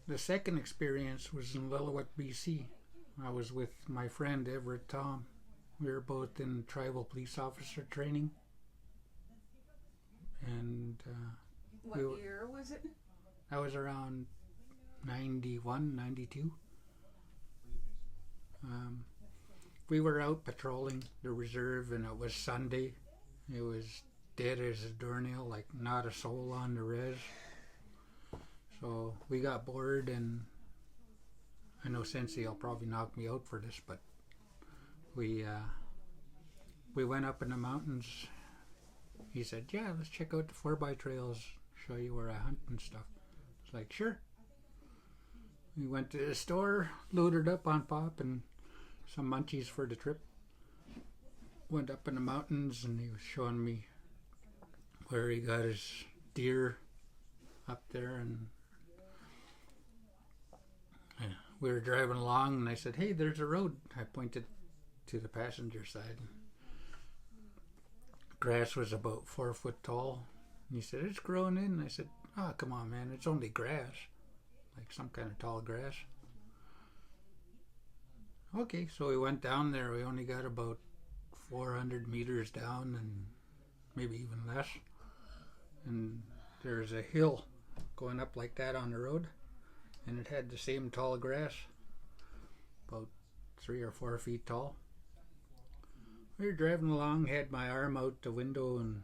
The second experience was in Lillooet, BC. I was with my friend Everett Tom. We were both in tribal police officer training. And what year was it? I was around 91, 92. We were out patrolling the reserve, and it was Sunday. It was dead as a doornail, like not a soul on the res. So we got bored, and I know Sensei will probably knock me out for this, but we went up in the mountains. He said, "Yeah, let's check out the 4x trails, show you where I hunt and stuff." It's like, sure. We went to the store, loaded up on pop and some munchies for the trip. Went up in the mountains, and he was showing me where he got his deer up there, and we were driving along, and I said, "Hey, there's a road." I pointed to the passenger side. Grass was about 4 foot tall. And he said, "It's growing in." I said, "Oh, come on, man, it's only grass, like some kind of tall grass." Okay, so we went down there. We only got about 400 meters down, and maybe even less. And there's a hill going up like that on the road, and it had the same tall grass, about 3 or 4 feet tall. We were driving along, had my arm out the window, and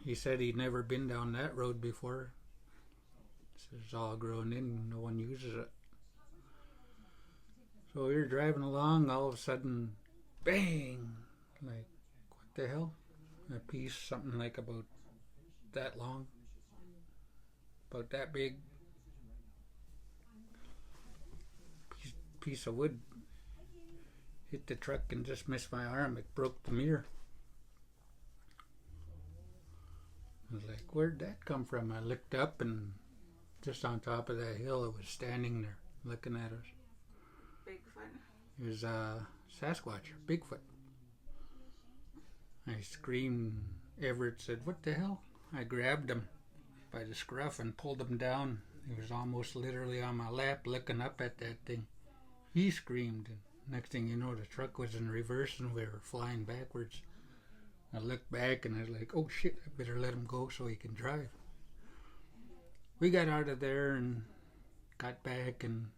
he said he'd never been down that road before. He said it's all grown in, no one uses it. So we were driving along, all of a sudden, bang! Like, what the hell? A piece, something like about that long, about that big, piece of wood hit the truck and just missed my arm. It broke the mirror. I was like, where'd that come from? I looked up, and just on top of that hill, it was standing there looking at us. Bigfoot? It was a Sasquatch, Bigfoot. I screamed. Everett said, "What the hell?" I grabbed him by the scruff and pulled him down. He was almost literally on my lap looking up at that thing. He screamed, and next thing you know, the truck was in reverse and we were flying backwards. I looked back and I was like, "Oh shit, I better let him go so he can drive." We got out of there and got back and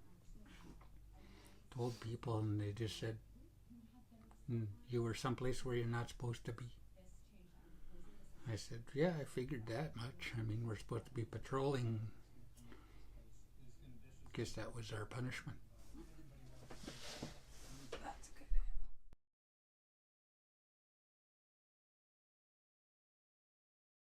told people, and they just said, "You were someplace where you're not supposed to be." I said, "Yeah, I figured that much. I mean, we're supposed to be patrolling. Guess that was our punishment."